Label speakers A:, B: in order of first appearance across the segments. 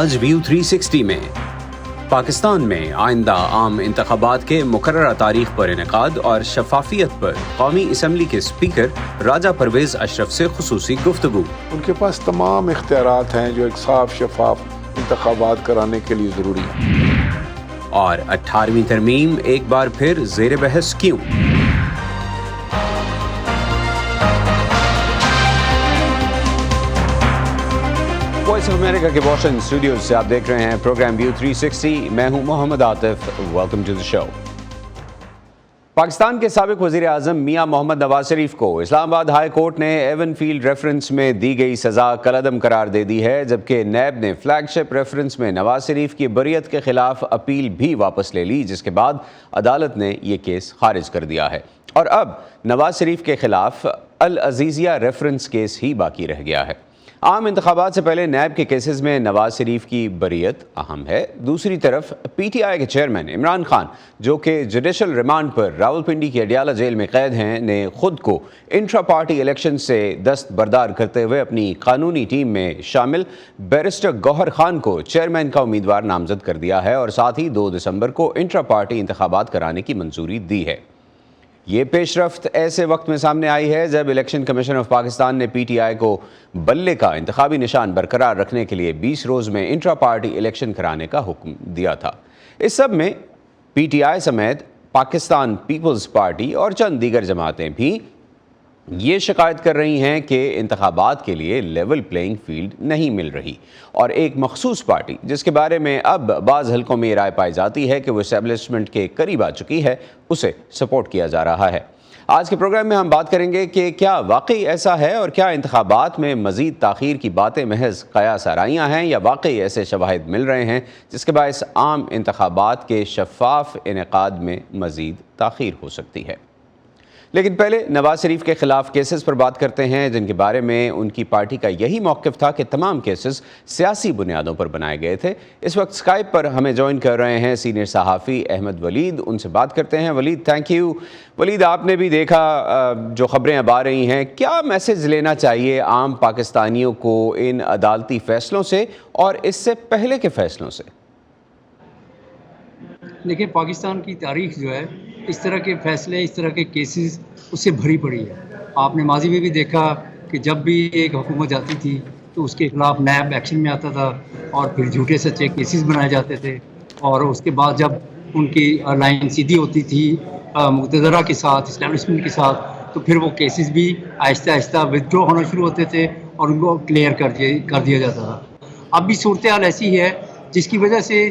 A: آج ویو 360 میں پاکستان میں آئندہ عام انتخابات کے مقررہ تاریخ پر انعقاد اور شفافیت پر قومی اسمبلی کے اسپیکر راجہ پرویز اشرف سے خصوصی گفتگو۔
B: ان کے پاس تمام اختیارات ہیں جو ایک صاف شفاف انتخابات کرانے کے لیے ضروری ہیں۔
A: اور 18ویں ترمیم ایک بار پھر زیر بحث کیوں؟ وائس آف امریکہ کے واشنگٹن اسٹوڈیوز سے آپ دیکھ رہے ہیں پروگرام ویو 360۔ میں ہوں محمد عاطف، ویلکم ٹو دی شو۔ پاکستان کے سابق وزیر اعظم میاں محمد نواز شریف کو اسلام آباد ہائی کورٹ نے ایون فیلڈ ریفرنس میں دی گئی سزا کالعدم قرار دے دی ہے، جبکہ نیب نے فلیگ شپ ریفرنس میں نواز شریف کی بریت کے خلاف اپیل بھی واپس لے لی، جس کے بعد عدالت نے یہ کیس خارج کر دیا ہے اور اب نواز شریف کے خلاف العزیزیہ ریفرنس کیس ہی باقی رہ گیا ہے۔ عام انتخابات سے پہلے نیب کے کیسز میں نواز شریف کی بریت اہم ہے۔ دوسری طرف پی ٹی آئی کے چیئرمین عمران خان، جو کہ جوڈیشل ریمانڈ پر راولپنڈی کی اڈیالہ جیل میں قید ہیں، نے خود کو انٹرا پارٹی الیکشن سے دستبردار کرتے ہوئے اپنی قانونی ٹیم میں شامل بیرسٹر گوہر خان کو چیئرمین کا امیدوار نامزد کر دیا ہے اور ساتھ ہی 2 دسمبر کو انٹرا پارٹی انتخابات کرانے کی منظوری دی ہے۔ یہ پیش رفت ایسے وقت میں سامنے آئی ہے جب الیکشن کمیشن آف پاکستان نے پی ٹی آئی کو بلے کا انتخابی نشان برقرار رکھنے کے لیے 20 روز میں انٹرا پارٹی الیکشن کرانے کا حکم دیا تھا۔ اس سب میں پی ٹی آئی سمیت پاکستان پیپلز پارٹی اور چند دیگر جماعتیں بھی یہ شکایت کر رہی ہیں کہ انتخابات کے لیے لیول پلینگ فیلڈ نہیں مل رہی، اور ایک مخصوص پارٹی جس کے بارے میں اب بعض حلقوں میں یہ رائے پائی جاتی ہے کہ وہ اسٹیبلشمنٹ کے قریب آ چکی ہے، اسے سپورٹ کیا جا رہا ہے۔ آج کے پروگرام میں ہم بات کریں گے کہ کیا واقعی ایسا ہے، اور کیا انتخابات میں مزید تاخیر کی باتیں محض قیاس آرائیاں ہیں یا واقعی ایسے شواہد مل رہے ہیں جس کے باعث عام انتخابات کے شفاف انعقاد میں مزید تاخیر ہو سکتی ہے۔ لیکن پہلے نواز شریف کے خلاف کیسز پر بات کرتے ہیں، جن کے بارے میں ان کی پارٹی کا یہی موقف تھا کہ تمام کیسز سیاسی بنیادوں پر بنائے گئے تھے۔ اس وقت اسکائپ پر ہمیں جوائن کر رہے ہیں سینئر صحافی احمد ولید، ان سے بات کرتے ہیں۔ ولید، تھینک یو۔ ولید، آپ نے بھی دیکھا جو خبریں اب آ رہی ہیں، کیا میسج لینا چاہیے عام پاکستانیوں کو ان عدالتی فیصلوں سے اور اس سے پہلے کے فیصلوں سے؟
C: لیکن پاکستان کی تاریخ جو ہے اس طرح کے فیصلے، اس طرح کے کیسز اس سے بھری پڑی ہے۔ آپ نے ماضی میں بھی دیکھا کہ جب بھی ایک حکومت جاتی تھی تو اس کے خلاف نیب ایکشن میں آتا تھا اور پھر جھوٹے سچے کیسز بنائے جاتے تھے، اور اس کے بعد جب ان کی لائن سیدھی ہوتی تھی مقتدرہ کے ساتھ، اسٹیبلشمنٹ کے ساتھ، تو پھر وہ کیسز بھی آہستہ آہستہ ودرو ہونا شروع ہوتے تھے اور ان کو کلیئر کر دیا جاتا تھا۔ اب بھی صورتحال ایسی ہے جس کی وجہ سے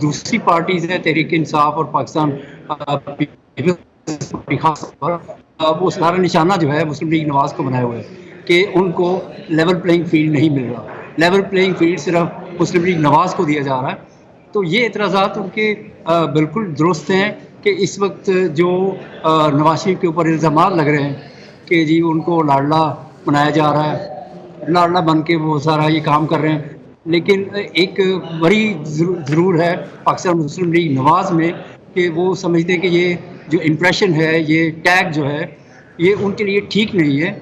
C: دوسری پارٹیز ہیں، تحریک انصاف اور پاکستان پیپلز پارٹی خاص طور پر، وہ سارا نشانہ جو ہے مسلم لیگ نواز کو بنائے ہوئے ہے کہ ان کو لیول پلینگ فیلڈ نہیں مل رہا۔ لیول پلینگ فیلڈ صرف مسلم لیگ نواز کو دیا جا رہا ہے۔ تو یہ اعتراضات ان کے بالکل درست ہیں کہ اس وقت جو نواز شریف کے اوپر الزامات لگ رہے ہیں کہ جی ان کو لاڈلا بنایا جا رہا ہے، لاڈلا بن کے وہ سارا یہ کام کر رہے ہیں، لیکن ایک بڑی ضرور ہے پاکستان مسلم لیگ نواز میں کہ وہ سمجھتے ہیں کہ یہ جو امپریشن ہے، یہ ٹیگ جو ہے، یہ ان کے لیے ٹھیک نہیں ہے،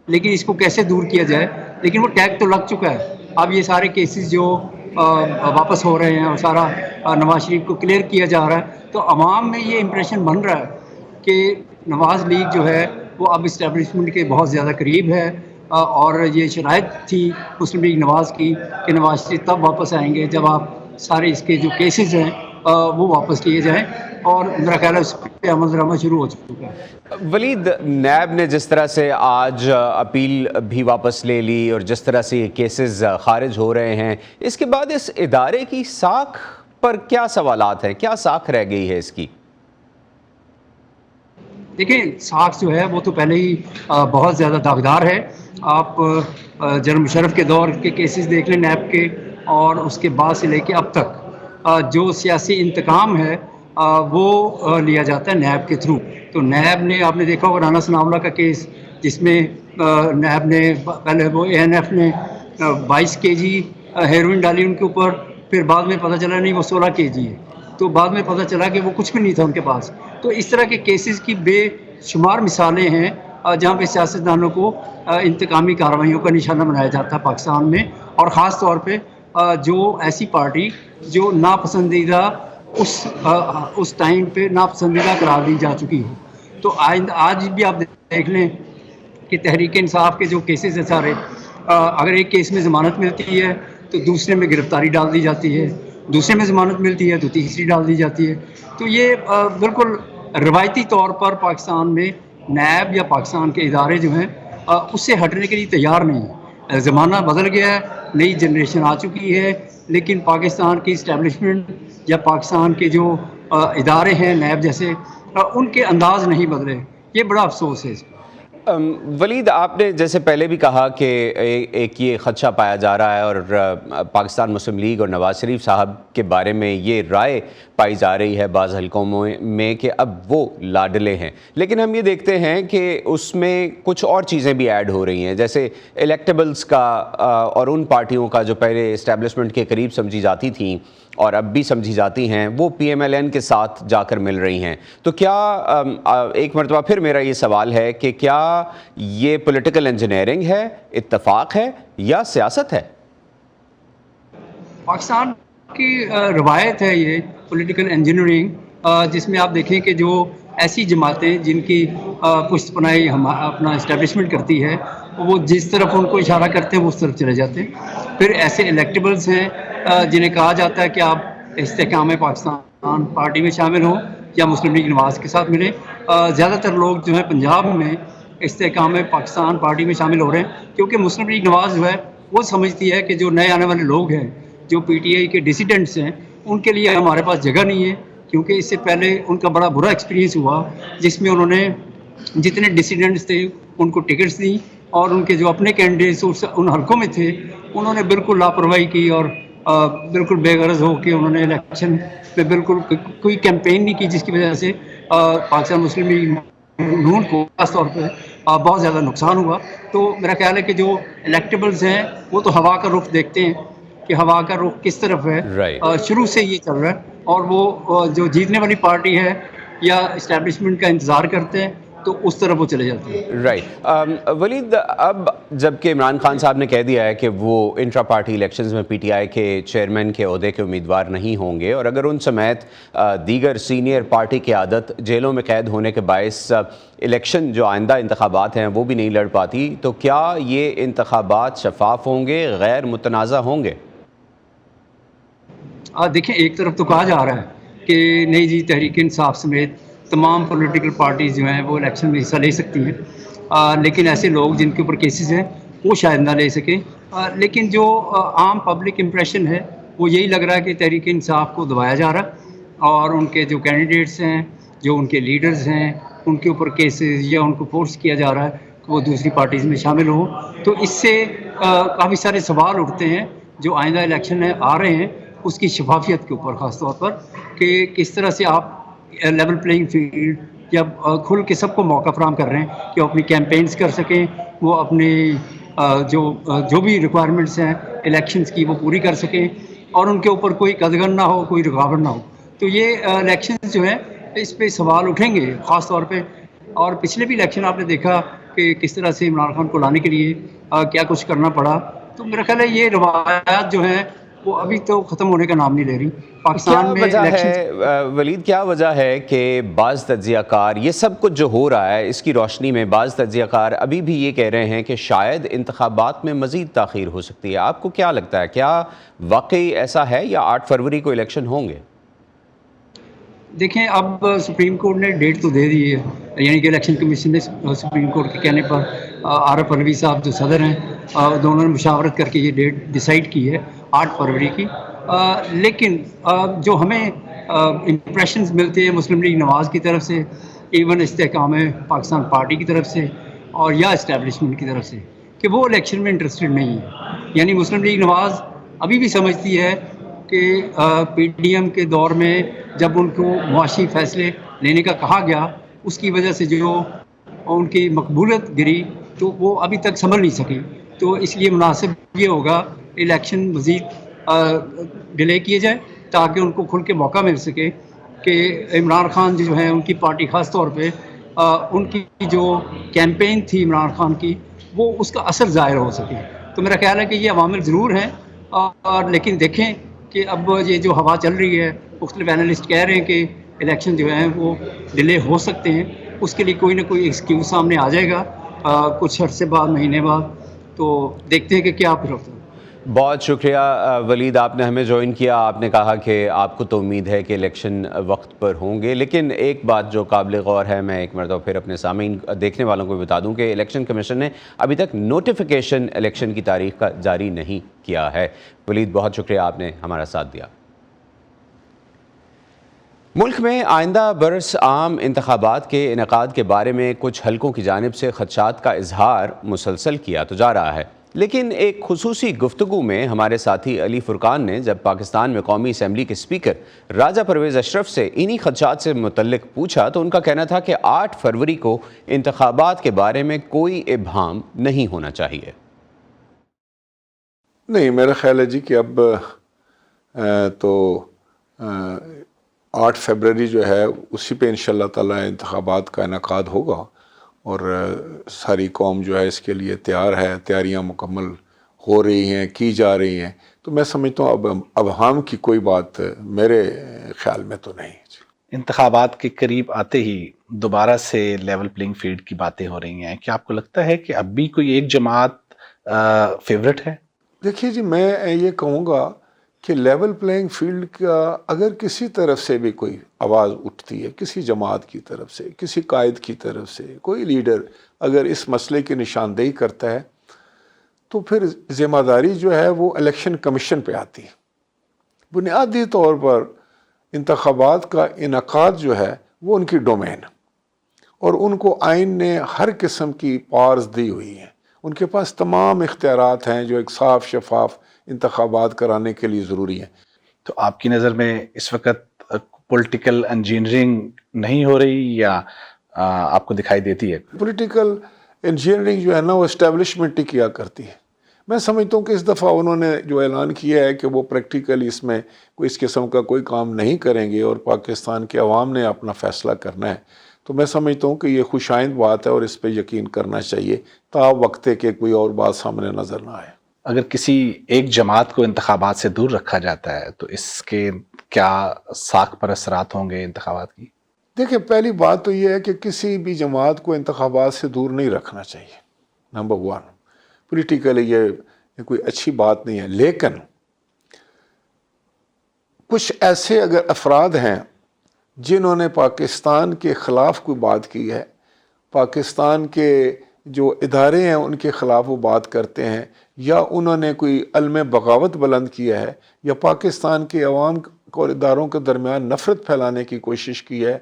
C: لیکن اس کو کیسے دور کیا جائے۔ لیکن وہ ٹیگ تو لگ چکا ہے۔ اب یہ سارے کیسز جو واپس ہو رہے ہیں اور سارا نواز شریف کو کلیئر کیا جا رہا ہے، تو عوام میں یہ امپریشن بن رہا ہے کہ نواز لیگ جو ہے وہ اب اسٹیبلشمنٹ کے بہت زیادہ قریب ہے، اور یہ شرائط تھی مسلم لیگ نواز کی کہ نواز شریف تب واپس آئیں گے جب آپ سارے اس کے جو کیسز ہیں وہ واپس لیے جائیں، اور میرا خیال ہے اس پہ عمل درآمد شروع ہو چکا ہے۔
A: ولید، نیب نے جس طرح سے آج اپیل بھی واپس لے لی اور جس طرح سے یہ کیسز خارج ہو رہے ہیں، اس کے بعد اس ادارے کی ساکھ پر کیا سوالات ہیں؟ کیا ساکھ رہ گئی ہے اس کی؟
C: دیکھیں، ساکھ جو ہے وہ تو پہلے ہی بہت زیادہ داغدار ہے۔ آپ جنرل مشرف کے دور کے کیسز دیکھ لیں نیب کے، اور اس کے بعد سے لے کے اب تک جو سیاسی انتقام ہے وہ لیا جاتا ہے نیب کے تھرو۔ تو نیب نے، آپ نے دیکھا ہوگا رانا ثناء اللہ کا کیس، جس میں نیب نے پہلے وہ اے این ایف نے 22 kg ہیروئن ڈالی ان کے اوپر، پھر بعد میں پتہ چلا نہیں وہ 16 kg ہے، تو بعد میں پتہ چلا کہ وہ کچھ بھی نہیں تھا ان کے پاس۔ تو اس طرح کے کیسز کی بے شمار مثالیں ہیں جہاں پہ سیاستدانوں کو انتقامی کارروائیوں کا نشانہ بنایا جاتا ہے پاکستان میں، اور خاص طور پہ جو ایسی پارٹی جو ناپسندیدہ اس ٹائم پہ ناپسندیدہ قرار دی جا چکی ہو. تو آج بھی آپ دیکھ لیں کہ تحریک انصاف کے جو کیسز ہیں سارے، اگر ایک کیس میں ضمانت ملتی ہے تو دوسرے میں گرفتاری ڈال دی جاتی ہے، دوسرے میں ضمانت ملتی ہے تو تیسری ڈال دی جاتی ہے. تو یہ بالکل روایتی طور پر پاکستان میں نیب یا پاکستان کے ادارے جو ہیں اس سے ہٹنے کے لیے تیار نہیں ہیں. زمانہ بدل گیا ہے، نئی جنریشن آ چکی ہے، لیکن پاکستان کی اسٹیبلشمنٹ یا پاکستان کے جو ادارے ہیں نیب جیسے، ان کے انداز نہیں بدلے. یہ بڑا افسوس ہے.
A: ولید، آپ نے جیسے پہلے بھی کہا کہ ایک یہ خدشہ پایا جا رہا ہے اور پاکستان مسلم لیگ اور نواز شریف صاحب کے بارے میں یہ رائے پائی جا رہی ہے بعض حلقوں میں کہ اب وہ لاڈلے ہیں، لیکن ہم یہ دیکھتے ہیں کہ اس میں کچھ اور چیزیں بھی ایڈ ہو رہی ہیں، جیسے الیکٹیبلز کا اور ان پارٹیوں کا جو پہلے اسٹیبلشمنٹ کے قریب سمجھی جاتی تھیں اور اب بھی سمجھی جاتی ہیں، وہ پی ایم ایل این کے ساتھ جا کر مل رہی ہیں. تو کیا ایک مرتبہ پھر میرا یہ سوال ہے کہ کیا یہ پولیٹیکل انجینئرنگ ہے، اتفاق ہے یا سیاست ہے؟
C: پاکستان کی روایت ہے یہ پولیٹیکل انجینئرنگ، جس میں آپ دیکھیں کہ جو ایسی جماعتیں جن کی پشت پناہی اپنا اسٹیبلشمنٹ کرتی ہے، وہ جس طرف ان کو اشارہ کرتے ہیں وہ اس طرف چلے جاتے ہیں. پھر ایسے الیکٹیبلز ہیں جنہیں کہا جاتا ہے کہ آپ استحکام پاکستان پارٹی میں شامل ہوں یا مسلم لیگ نواز کے ساتھ ملیں. زیادہ تر لوگ جو ہیں پنجاب میں استحکام پاکستان پارٹی میں شامل ہو رہے ہیں، کیونکہ مسلم لیگ نواز جو ہے وہ سمجھتی ہے کہ جو نئے آنے والے لوگ ہیں، جو پی ٹی آئی کے ڈیسیڈنٹس ہیں، ان کے لیے ہمارے پاس جگہ نہیں ہے. کیونکہ اس سے پہلے ان کا بڑا برا ایکسپیرینس ہوا جس میں انہوں نے جتنے ڈیسیڈنٹس تھے ان کو ٹکٹس دیں، اور ان کے جو اپنے کینڈیڈیٹس ان حلقوں میں تھے انہوں نے بالکل لاپرواہی کی اور بالکل بے غرض ہو کے انہوں نے الیکشن میں بالکل کوئی کیمپین نہیں کی، جس کی وجہ سے پاکستان مسلم لیگ نون کو خاص طور پہ بہت زیادہ نقصان ہوا. تو میرا خیال ہے کہ جو الیکٹیبلز ہیں وہ تو ہوا کا رخ دیکھتے ہیں کہ ہوا کا رخ کس طرف ہے. شروع سے یہ چل رہا ہے، اور وہ جو جیتنے والی پارٹی ہے یا اسٹیبلشمنٹ کا انتظار کرتے ہیں تو اس طرف وہ چلے جاتے ہیں.
A: رائٹ. ولید، اب جب کہ عمران خان صاحب نے کہہ دیا ہے کہ وہ انٹرا پارٹی الیکشنز میں پی ٹی آئی کے چیئرمین کے عہدے کے امیدوار نہیں ہوں گے، اور اگر ان سمیت دیگر سینئر پارٹی قیادت جیلوں میں قید ہونے کے باعث الیکشن جو آئندہ انتخابات ہیں وہ بھی نہیں لڑ پاتی، تو کیا یہ انتخابات شفاف ہوں گے، غیر متنازع ہوں گے؟
C: دیکھیں، ایک طرف تو کہا جا رہا ہے کہ نئی جی تحریک انصاف سمیت تمام پولیٹیکل پارٹیز جو ہیں وہ الیکشن میں حصہ لے سکتی ہیں، لیکن ایسے لوگ جن کے اوپر کیسز ہیں وہ شاید نہ لے سکیں. لیکن جو عام پبلک امپریشن ہے وہ یہی لگ رہا ہے کہ تحریک انصاف کو دبایا جا رہا ہے، اور ان کے جو کینڈیڈیٹس ہیں، جو ان کے لیڈرز ہیں، ان کے اوپر کیسز یا ان کو فورس کیا جا رہا ہے کہ وہ دوسری پارٹیز میں شامل ہوں. تو اس سے کافی سارے سوال اٹھتے ہیں جو آئندہ الیکشن آ رہے ہیں اس کی شفافیت کے اوپر، خاص طور پر کہ کس طرح سے آپ لیول پلینگ فیلڈ یا کھل کے سب کو موقع فراہم کر رہے ہیں کہ وہ اپنی کیمپینز کر سکیں، وہ اپنی جو بھی ریکوائرمنٹس ہیں الیکشنز کی وہ پوری کر سکیں، اور ان کے اوپر کوئی قدغن نہ ہو، کوئی رکاوٹ نہ ہو. تو یہ الیکشنز جو ہیں اس پہ سوال اٹھیں گے خاص طور پہ. اور پچھلے بھی الیکشن آپ نے دیکھا کہ کس طرح سے عمران خان کو لانے کے لیے کیا کچھ کرنا پڑا. تو میرا خیال ہے یہ روایات جو ہیں وہ ابھی تو ختم ہونے کا نام نہیں لے رہی پاکستان میں.
A: کیا وجہ ہے ولید، کیا وجہ ہے کہ بعض تجزیہ کار یہ سب کچھ جو ہو رہا ہے اس کی روشنی میں بعض تجزیہ کار ابھی بھی یہ کہہ رہے ہیں کہ شاید انتخابات میں مزید تاخیر ہو سکتی ہے؟ آپ کو کیا لگتا ہے، کیا واقعی ایسا ہے یا 8 فروری کو الیکشن ہوں گے؟
C: دیکھیں، اب سپریم کورٹ نے ڈیٹ تو دے دی ہے، یعنی کہ الیکشن کمیشن نے سپریم کورٹ کے کہنے پر عارف علوی صاحب جو صدر ہیں دونوں نے مشاورت کر کے یہ ڈیٹ ڈیسائیڈ کی ہے 8 فروری کی. لیکن جو ہمیں امپریشنز ملتے ہیں مسلم لیگ نواز کی طرف سے، ایون استحکام پاکستان پارٹی کی طرف سے اور یا اسٹیبلشمنٹ کی طرف سے، کہ وہ الیکشن میں انٹرسٹڈ نہیں ہے. یعنی مسلم لیگ نواز ابھی بھی سمجھتی ہے کہ پی ڈی ایم کے دور میں جب ان کو معاشی فیصلے لینے کا کہا گیا اس کی وجہ سے جو ان کی مقبولیت گری تو وہ ابھی تک سنبھل نہیں سکی. تو اس لیے مناسب یہ ہوگا الیکشن مزید ڈیلے کیے جائے تاکہ ان کو کھل کے موقع مل سکے کہ عمران خان جو ہیں ان کی پارٹی خاص طور پہ ان کی جو کیمپین تھی عمران خان کی وہ اس کا اثر ظاہر ہو سکے. تو میرا خیال ہے کہ یہ عوامل ضرور ہیں اور لیکن دیکھیں کہ اب یہ جو ہوا چل رہی ہے، مختلف اینالسٹ کہہ رہے ہیں کہ الیکشن جو ہیں وہ ڈیلے ہو سکتے ہیں، اس کے لیے کوئی نہ کوئی ایکسکیوز سامنے آ جائے گا کچھ عرصے بعد، مہینے بعد، تو دیکھتے ہیں کہ کیا پھر ہوتا ہے۔
A: بہت شکریہ ولید، آپ نے ہمیں جوائن کیا۔ آپ نے کہا کہ آپ کو تو امید ہے کہ الیکشن وقت پر ہوں گے، لیکن ایک بات جو قابل غور ہے، میں ایک مرتبہ پھر اپنے سامعین دیکھنے والوں کو بھی بتا دوں کہ الیکشن کمیشن نے ابھی تک نوٹیفیکیشن الیکشن کی تاریخ کا جاری نہیں کیا ہے۔ ولید بہت شکریہ، آپ نے ہمارا ساتھ دیا۔ ملک میں آئندہ برس عام انتخابات کے انعقاد کے بارے میں کچھ حلقوں کی جانب سے خدشات کا اظہار مسلسل کیا تو جا رہا ہے، لیکن ایک خصوصی گفتگو میں ہمارے ساتھی علی فرقان نے جب پاکستان میں قومی اسمبلی کے اسپیکر راجہ پرویز اشرف سے انہی خدشات سے متعلق پوچھا تو ان کا کہنا تھا کہ 8 فروری کو انتخابات کے بارے میں کوئی ابہام نہیں ہونا چاہیے۔
B: نہیں، میرا خیال ہے جی کہ اب تو 8 فروری جو ہے اسی پہ انشاءاللہ تعالی انتخابات کا انعقاد ہوگا، اور ساری قوم جو ہے اس کے لیے تیار ہے، تیاریاں مکمل ہو رہی ہیں، کی جا رہی ہیں، تو میں سمجھتا ہوں اب ابہام کی کوئی بات میرے خیال میں تو نہیں۔
D: انتخابات کے قریب آتے ہی دوبارہ سے لیول پلینگ فیلڈ کی باتیں ہو رہی ہیں، کیا آپ کو لگتا ہے کہ اب بھی کوئی ایک جماعت فیورٹ ہے؟
B: دیکھیے جی، میں یہ کہوں گا کہ لیول پلینگ فیلڈ کا اگر کسی طرف سے بھی کوئی آواز اٹھتی ہے، کسی جماعت کی طرف سے، کسی قائد کی طرف سے، کوئی لیڈر اگر اس مسئلے کی نشاندہی کرتا ہے تو پھر ذمہ داری جو ہے وہ الیکشن کمیشن پہ آتی ہے۔ بنیادی طور پر انتخابات کا انعقاد جو ہے وہ ان کی ڈومین، اور ان کو آئین نے ہر قسم کی پاورز دی ہوئی ہیں، ان کے پاس تمام اختیارات ہیں جو ایک صاف شفاف انتخابات کرانے کے لیے ضروری ہیں۔
D: تو آپ کی نظر میں اس وقت پولیٹیکل انجینئرنگ نہیں ہو رہی یا آپ کو دکھائی دیتی ہے؟
B: پولیٹیکل انجینئرنگ جو ہے نا وہ اسٹیبلشمنٹ ہی کیا کرتی ہے۔ میں سمجھتا ہوں کہ اس دفعہ انہوں نے جو اعلان کیا ہے کہ وہ پریکٹیکلی اس میں کوئی اس قسم کا کوئی کام نہیں کریں گے اور پاکستان کے عوام نے اپنا فیصلہ کرنا ہے، تو میں سمجھتا ہوں کہ یہ خوش آئند بات ہے اور اس پہ یقین کرنا چاہیے تا وقت کہ کوئی اور بات سامنے نظر نہ آئے۔
D: اگر کسی ایک جماعت کو انتخابات سے دور رکھا جاتا ہے تو اس کے کیا ساکھ پر اثرات ہوں گے انتخابات کی؟
B: دیکھیں، پہلی بات تو یہ ہے کہ کسی بھی جماعت کو انتخابات سے دور نہیں رکھنا چاہیے، نمبر 1۔ پولیٹیکلی یہ کوئی اچھی بات نہیں ہے، لیکن کچھ ایسے اگر افراد ہیں جنہوں نے پاکستان کے خلاف کوئی بات کی ہے، پاکستان کے جو ادارے ہیں ان کے خلاف وہ بات کرتے ہیں، یا انہوں نے کوئی علم بغاوت بلند کیا ہے، یا پاکستان کے عوام اور اداروں کے درمیان نفرت پھیلانے کی کوشش کی ہے،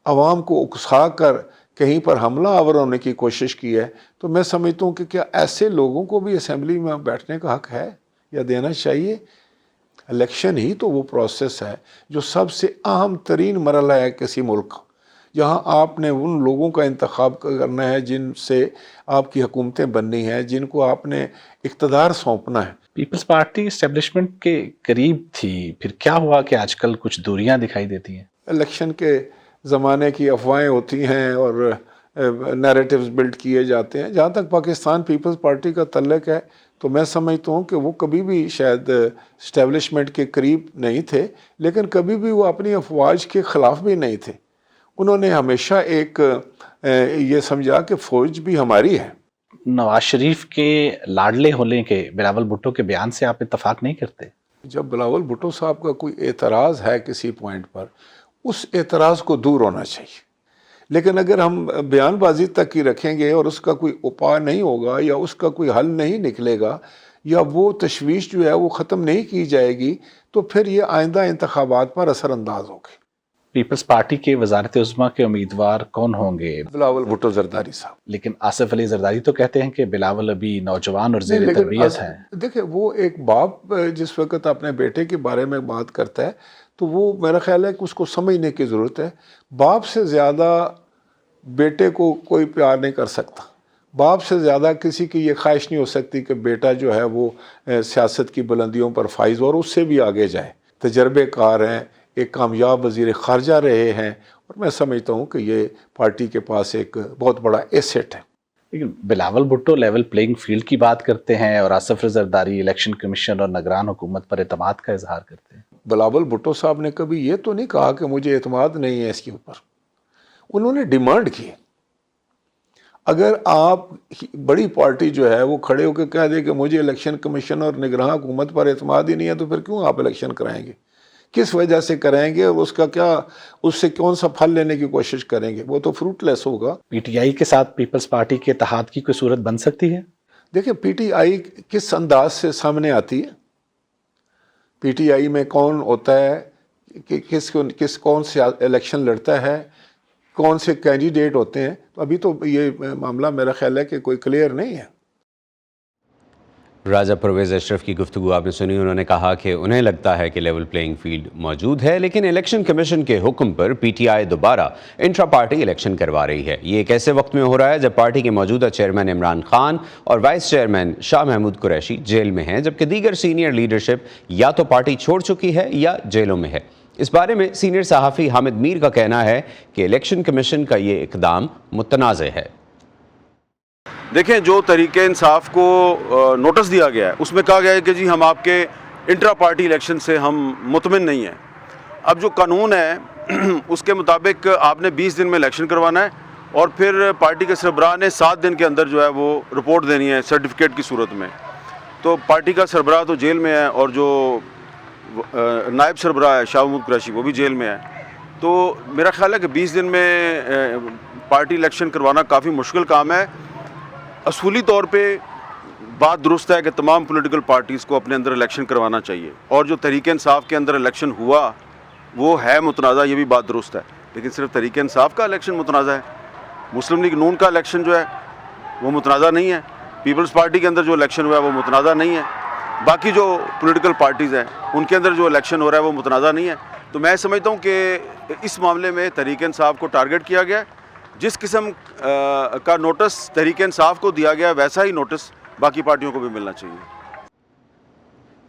B: عوام کو اکسا کر کہیں پر حملہ آور ہونے کی کوشش کی ہے، تو میں سمجھتا ہوں کہ کیا ایسے لوگوں کو بھی اسمبلی میں بیٹھنے کا حق ہے یا دینا چاہیے؟ الیکشن ہی تو وہ پروسیس ہے جو سب سے اہم ترین مرحلہ ہے کسی ملک کا، جہاں آپ نے ان لوگوں کا انتخاب کرنا ہے جن سے آپ کی حکومتیں بننی ہیں، جن کو آپ نے اقتدار سونپنا ہے۔
D: پیپلز پارٹی اسٹیبلشمنٹ کے قریب تھی، پھر کیا ہوا کہ آج کل کچھ دوریاں دکھائی دیتی ہیں؟
B: الیکشن کے زمانے کی افواہیں ہوتی ہیں اور نیریٹیوز بلڈ کیے جاتے ہیں۔ جہاں تک پاکستان پیپلز پارٹی کا تعلق ہے تو میں سمجھتا ہوں کہ وہ کبھی بھی شاید اسٹیبلشمنٹ کے قریب نہیں تھے، لیکن کبھی بھی وہ اپنی افواج کے خلاف بھی نہیں تھے۔ انہوں نے ہمیشہ ایک یہ سمجھا کہ فوج بھی ہماری ہے۔
D: نواز شریف کے لاڈلے ہونے کے بلاول بھٹو کے بیان سے آپ اتفاق نہیں کرتے؟
B: جب بلاول بھٹو صاحب کا کوئی اعتراض ہے کسی پوائنٹ پر، اس اعتراض کو دور ہونا چاہیے، لیکن اگر ہم بیان بازی تک ہی رکھیں گے اور اس کا کوئی اپاء نہیں ہوگا یا اس کا کوئی حل نہیں نکلے گا یا وہ تشویش جو ہے وہ ختم نہیں کی جائے گی تو پھر یہ آئندہ انتخابات پر اثر انداز ہوگی۔
D: پیپلز پارٹی کے وزارت عظمیٰ کے امیدوار کون ہوں گے؟
B: بلاول بھٹو زرداری صاحب۔
D: لیکن آصف علی زرداری تو کہتے ہیں کہ بلاول ابھی نوجوان اور زیر تربیت ہیں۔
B: دیکھیں، وہ ایک باپ جس وقت اپنے بیٹے کے بارے میں بات کرتا ہے تو وہ میرا خیال ہے کہ اس کو سمجھنے کی ضرورت ہے۔ باپ سے زیادہ بیٹے کو کوئی پیار نہیں کر سکتا، باپ سے زیادہ کسی کی یہ خواہش نہیں ہو سکتی کہ بیٹا جو ہے وہ سیاست کی بلندیوں پر فائز ہو اور اس سے بھی آگے جائے۔ تجربے کار ہیں، ایک کامیاب وزیر خارجہ رہے ہیں، اور میں سمجھتا ہوں کہ یہ پارٹی کے پاس ایک بہت بڑا ایسٹ ہے۔
D: لیکن Bilawal Bhutto level playing field کی بات کرتے ہیں اور آصف رضا زرداری الیکشن کمیشن اور نگران حکومت پر اعتماد کا اظہار کرتے ہیں.
B: بلاول بھٹو صاحب نے کبھی یہ تو نہیں کہا کہ مجھے اعتماد نہیں ہے اس کے اوپر. انہوں نے ڈیمانڈ کی. اگر آپ بڑی پارٹی جو ہے وہ کھڑے ہو کے کہہ دے کہ مجھے الیکشن کمیشن اور نگراں حکومت پر اعتماد ہی نہیں ہے، تو پھر کیوں آپ الیکشن کرائیں گے؟ کس وجہ سے کرائیں گے؟ اس کا کیا، اس سے کون سا پھل لینے کی کوشش کریں گے؟ وہ تو فروٹ لیس ہوگا.
D: پی ٹی آئی کے ساتھ پیپلز پارٹی کے اتحاد کی کوئی صورت بن سکتی ہے؟
B: دیکھیں پی ٹی آئی کس انداز سے سامنے آتی ہے، پی ٹی آئی میں کون ہوتا ہے، کہ کون سے الیکشن لڑتا ہے، کون سے کینڈیڈیٹ ہوتے ہیں، تو ابھی تو یہ معاملہ میرا خیال ہے کہ کوئی کلیئر نہیں ہے.
A: راجہ پرویز اشرف کی گفتگو آپ نے سنی. انہوں نے کہا کہ انہیں لگتا ہے کہ لیول پلینگ فیلڈ موجود ہے، لیکن الیکشن کمیشن کے حکم پر پی ٹی آئی دوبارہ انٹرا پارٹی الیکشن کروا رہی ہے. یہ ایک ایسے وقت میں ہو رہا ہے جب پارٹی کے موجودہ چیئرمین عمران خان اور vice chairman Shah Mahmood Qureshi jail میں ہیں، جبکہ دیگر سینئر لیڈرشپ یا تو پارٹی چھوڑ چکی ہے یا جیلوں میں ہے. اس بارے میں سینئر صحافی حامد میر کا کہنا ہے کہ الیکشن کمیشن کا یہ اقدام متنازع ہے.
E: دیکھیں، جو تحریک انصاف کو نوٹس دیا گیا ہے اس میں کہا گیا ہے کہ جی ہم آپ کے انٹرا پارٹی الیکشن سے ہم مطمئن نہیں ہیں. اب جو قانون ہے اس کے مطابق آپ نے 20 دن میں الیکشن کروانا ہے اور پھر پارٹی کے سربراہ نے 7 دن کے اندر جو ہے وہ رپورٹ دینی ہے سرٹیفکیٹ کی صورت میں. تو پارٹی کا سربراہ تو جیل میں ہے اور جو نائب سربراہ ہے شاہ محمود قریشی وہ بھی جیل میں ہے. تو میرا خیال ہے کہ 20 دن میں پارٹی الیکشن کروانا کافی مشکل کام ہے. اصولی طور پہ بات درست ہے کہ تمام پولیٹیکل پارٹیز کو اپنے اندر الیکشن کروانا چاہیے، اور جو تحریک انصاف کے اندر الیکشن ہوا وہ ہے متنازع، یہ بھی بات درست ہے. لیکن صرف تحریک انصاف کا الیکشن متنازع ہے، مسلم لیگ نون کا الیکشن جو ہے وہ متنازع نہیں ہے، پیپلز پارٹی کے اندر جو الیکشن ہوا ہے وہ متنازع نہیں ہے، باقی جو پولیٹیکل پارٹیز ہیں ان کے اندر جو الیکشن ہو رہا ہے وہ متنازع نہیں ہے. تو میں سمجھتا ہوں کہ اس معاملے میں تحریک انصاف کو ٹارگٹ کیا گیا ہے. جس قسم کا نوٹس تحریک انصاف کو دیا گیا ویسا ہی نوٹس باقی پارٹیوں کو بھی ملنا چاہیے.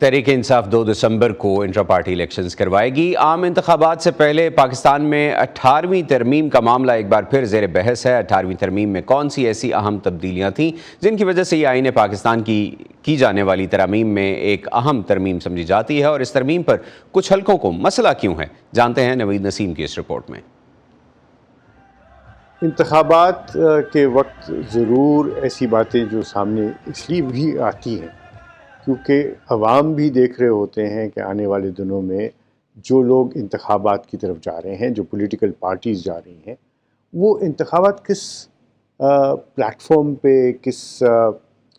A: تحریک انصاف 2 دسمبر کو انٹرا پارٹی الیکشنز کروائے گی. عام انتخابات سے پہلے پاکستان میں 18ویں ترمیم کا معاملہ ایک بار پھر زیر بحث ہے. 18ویں ترمیم میں کون سی ایسی اہم تبدیلیاں تھیں جن کی وجہ سے یہ آئین پاکستان کی جانے والی ترامیم میں ایک اہم ترمیم سمجھی جاتی ہے، اور اس ترمیم پر کچھ حلقوں کو مسئلہ کیوں ہے، جانتے ہیں نوید نسیم کی اس رپورٹ میں.
F: انتخابات کے وقت ضرور ایسی باتیں جو سامنے اس لیے بھی آتی ہیں کیونکہ عوام بھی دیکھ رہے ہوتے ہیں کہ آنے والے دنوں میں جو لوگ انتخابات کی طرف جا رہے ہیں، جو پولیٹیکل پارٹیز جا رہی ہیں، وہ انتخابات کس پلیٹ فارم پہ، کس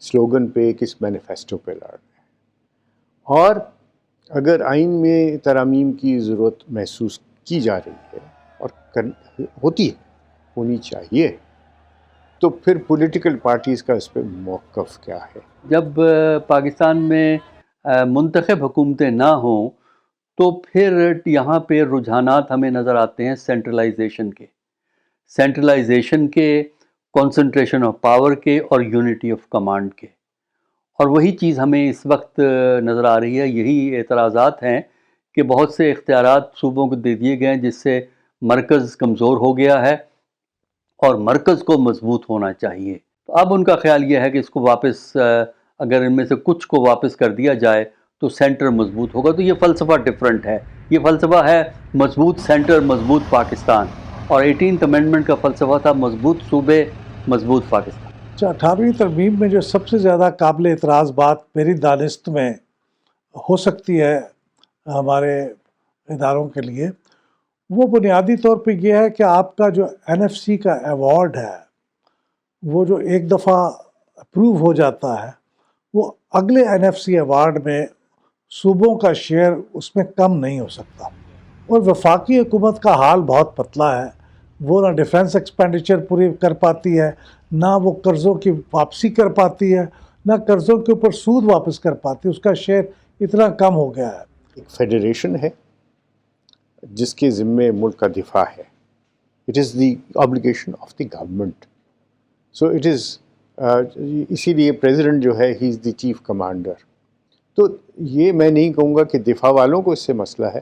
F: سلوگن پہ، کس مینیفیسٹو پہ لڑ رہے ہیں. اور اگر آئین میں ترامیم کی ضرورت محسوس کی جا رہی ہے اور ہوتی ہے، ہونی چاہیے، تو پھر پولیٹیکل پارٹیز کا اس پہ موقف کیا ہے؟
G: جب پاکستان میں منتخب حکومتیں نہ ہوں تو پھر یہاں پہ رجحانات ہمیں نظر آتے ہیں سینٹرلائزیشن کے، کنسنٹریشن آف پاور کے اور یونٹی آف کمانڈ کے. اور وہی چیز ہمیں اس وقت نظر آ رہی ہے. یہی اعتراضات ہیں کہ بہت سے اختیارات صوبوں کو دے دیے گئے ہیں جس سے مرکز کمزور ہو گیا ہے اور مرکز کو مضبوط ہونا چاہیے. تو اب ان کا خیال یہ ہے کہ اس کو واپس، اگر ان میں سے کچھ کو واپس کر دیا جائے تو سینٹر مضبوط ہوگا. تو یہ فلسفہ ڈیفرنٹ ہے. یہ فلسفہ ہے مضبوط سینٹر، مضبوط پاکستان، اور 18th امینڈمنٹ کا فلسفہ تھا مضبوط صوبے، مضبوط پاکستان.
H: 18ویں ترمیم میں جو سب سے زیادہ قابل اعتراض بات میری دانست میں ہو سکتی ہے ہمارے اداروں کے لیے، وہ بنیادی طور پہ یہ ہے کہ آپ کا جو NFC کا ایوارڈ ہے، وہ جو ایک دفعہ اپروو ہو جاتا ہے، وہ اگلے NFC ایوارڈ میں صوبوں کا شیئر اس میں کم نہیں ہو سکتا. اور وفاقی حکومت کا حال بہت پتلا ہے. وہ نہ ڈیفنس ایکسپینڈیچر پوری کر پاتی ہے، نہ وہ قرضوں کی واپسی کر پاتی ہے، نہ قرضوں کے اوپر سود واپس کر پاتی ہے. اس کا شیئر اتنا کم ہو گیا ہے.
F: ایک فیڈریشن ہے جس کے ذمے ملک کا دفاع ہے. It is the obligation of the government. So it is اسی لیے پریزیڈنٹ جو ہے ہی از دی چیف کمانڈر. تو یہ میں نہیں کہوں گا کہ دفاع والوں کو اس سے مسئلہ ہے.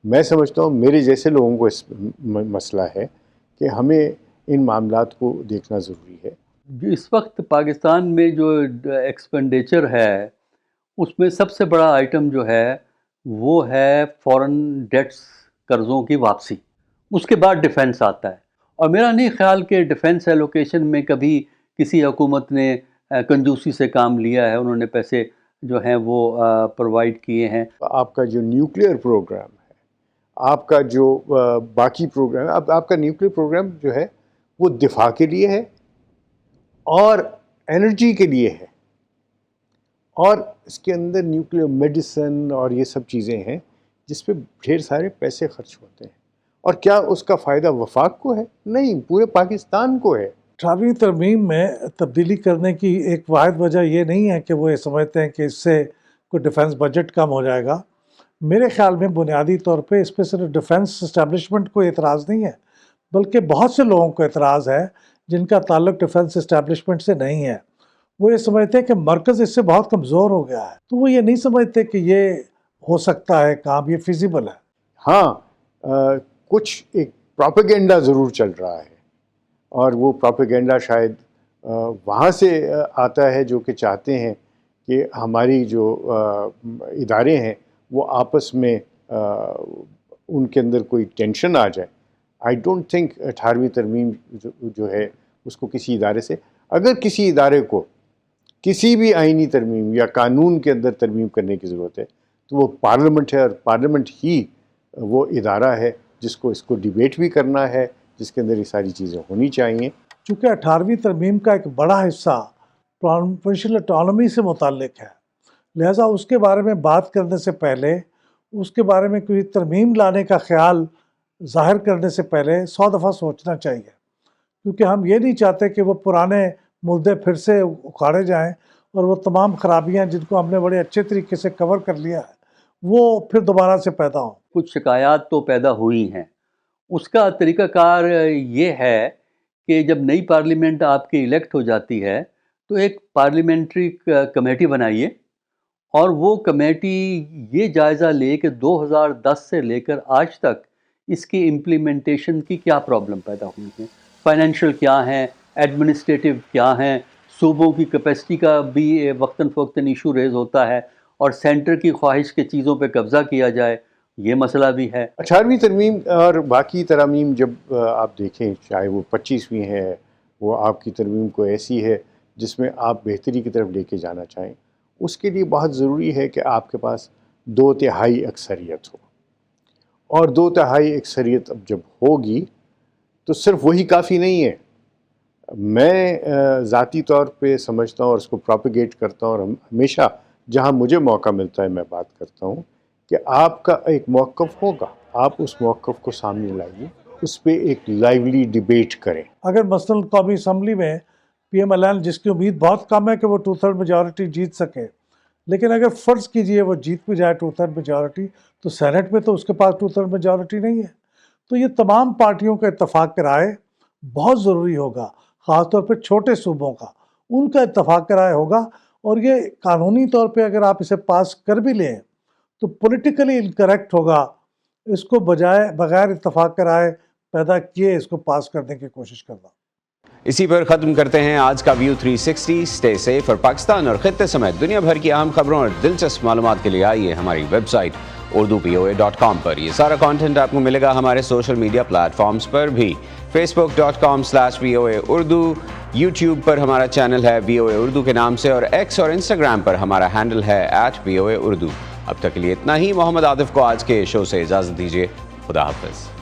F: میں سمجھتا ہوں میرے جیسے لوگوں کو اس مسئلہ ہے کہ ہمیں ان معاملات کو دیکھنا ضروری ہے.
G: اس وقت پاکستان میں جو ایکسپینڈیچر ہے اس میں سب سے بڑا آئٹم جو ہے وہ ہے فورن ڈیٹس، قرضوں کی واپسی، اس کے بعد ڈیفنس آتا ہے. اور میرا نہیں خیال کہ ڈیفنس ایلوکیشن میں کبھی کسی حکومت نے کنجوسی سے کام لیا ہے. انہوں نے پیسے جو ہیں وہ پرووائڈ کیے ہیں.
F: آپ کا جو نیوکلیئر پروگرام ہے، آپ کا جو باقی پروگرام ہے، آپ کا نیوکلیئر پروگرام جو ہے وہ دفاع کے لیے ہے اور انرجی کے لیے ہے، اور اس کے اندر نیوکلیئر میڈیسن اور یہ سب چیزیں ہیں جس پہ ڈھیر سارے پیسے خرچ ہوتے ہیں. اور کیا اس کا فائدہ وفاق کو ہے؟ نہیں، پورے پاکستان کو ہے.
H: 18ویں ترمیم میں تبدیلی کرنے کی ایک واحد وجہ یہ نہیں ہے کہ وہ یہ سمجھتے ہیں کہ اس سے کوئی ڈیفنس بجٹ کم ہو جائے گا. میرے خیال میں بنیادی طور پہ اس پہ صرف ڈیفنس اسٹیبلشمنٹ کو اعتراض نہیں ہے، بلکہ بہت سے لوگوں کو اعتراض ہے جن کا تعلق ڈیفنس اسٹیبلشمنٹ سے نہیں ہے. وہ یہ سمجھتے ہیں کہ مرکز اس سے بہت کمزور ہو گیا ہے، تو وہ یہ نہیں سمجھتے کہ یہ ہو سکتا ہے کام، یہ فیزیبل ہے.
F: ہاں، کچھ ایک پروپیگنڈا ضرور چل رہا ہے، اور وہ پروپیگنڈا شاید وہاں سے آتا ہے جو کہ چاہتے ہیں کہ ہماری جو ادارے ہیں وہ آپس میں ان کے اندر کوئی ٹینشن آ جائے. آئی ڈونٹ تھنک 18ویں ترمیم جو ہے اس کو کسی ادارے سے، اگر کسی ادارے کو کسی بھی آئینی ترمیم یا قانون کے اندر ترمیم کرنے کی ضرورت ہے تو وہ پارلیمنٹ ہے، اور پارلیمنٹ ہی وہ ادارہ ہے جس کو اس کو ڈیبیٹ بھی کرنا ہے، جس کے اندر یہ ساری چیزیں ہونی چاہیے.
H: چونکہ 18ویں ترمیم کا ایک بڑا حصہ پروونشل اٹانومی سے متعلق ہے، لہٰذا اس کے بارے میں بات کرنے سے پہلے، اس کے بارے میں کوئی ترمیم لانے کا خیال ظاہر کرنے سے پہلے 100 دفعہ سوچنا چاہیے، کیونکہ ہم یہ نہیں چاہتے کہ وہ پرانے مدعے پھر سے اکھاڑے جائیں اور وہ تمام خرابیاں جن کو ہم نے بڑے اچھے طریقے سے کور کر لیا ہے وہ پھر دوبارہ سے پیدا ہوں.
G: کچھ شکایات تو پیدا ہوئی ہیں. اس کا طریقہ کار یہ ہے کہ جب نئی پارلیمنٹ آپ کی الیکٹ ہو جاتی ہے تو ایک پارلیمنٹری کمیٹی بنائیے، اور وہ کمیٹی یہ جائزہ لے کہ 2010 سے لے کر آج تک اس کی امپلیمنٹیشن کی کیا پرابلم پیدا ہوئی ہیں، فائنینشیل کیا ہیں، ایڈمنسٹریٹو کیا ہیں، صوبوں کی کیپیسٹی کا بھی وقتاً فوقتاً ایشو ریز ہوتا ہے، اور سینٹر کی خواہش کے چیزوں پہ قبضہ کیا جائے، یہ مسئلہ بھی ہے.
F: 18ویں ترمیم اور باقی ترامیم جب آپ دیکھیں، چاہے وہ 25ویں ہے، وہ آپ کی ترمیم کو ایسی ہے جس میں آپ بہتری کی طرف لے کے جانا چاہیں، اس کے لیے بہت ضروری ہے کہ آپ کے پاس 2/3 اکثریت ہو. اور 2/3 اکثریت اب جب ہوگی تو صرف وہی کافی نہیں ہے. میں ذاتی طور پہ سمجھتا ہوں اور اس کو پروپیگیٹ کرتا ہوں، اور ہمیشہ جہاں مجھے موقع ملتا ہے میں بات کرتا ہوں کہ آپ کا ایک موقف ہوگا، آپ اس موقف کو سامنے لائیے، اس پہ ایک لائیولی ڈیبیٹ کریں.
H: اگر مثلاً قومی اسمبلی میں پی ایم ایل این، جس کی امید بہت کم ہے کہ وہ 2/3 میجورٹی جیت سکے، لیکن اگر فرض کیجئے وہ جیت بھی جائے 2/3 میجورٹی، تو سینٹ میں تو اس کے پاس 2/3 میجورٹی نہیں ہے. تو یہ تمام پارٹیوں کا اتفاق رائے بہت ضروری ہوگا، خاص طور پہ چھوٹے صوبوں کا، ان کا اتفاق رائے ہوگا. اور یہ قانونی طور پہ اگر آپ اسے پاس کر بھی لیں تو پولیٹیکلی انکریکٹ ہوگا اس کو بغیر اتفاق رائے پیدا کیے اس کو پاس کرنے کی کوشش کرنا.
A: اسی پر ختم کرتے ہیں آج کا ویو 360. اسٹے سیف، اور پاکستان اور خطے سمیت دنیا بھر کی اہم خبروں اور دلچسپ معلومات کے لیے آئیے ہماری ویب سائٹ urdupoa.com پر. یہ سارا کانٹینٹ آپ کو ملے گا ہمارے سوشل میڈیا پلیٹ فارمز پر بھی، facebook.com/VOA Urdu، یوٹیوب پر ہمارا چینل ہے VOA اردو کے نام سے، اور ایکس اور انسٹاگرام پر ہمارا ہینڈل ہے @VOA Urdu. اب تک کے لیے اتنا ہی. محمد عاطف کو آج کے شو سے اجازت دیجیے. خدا حافظ.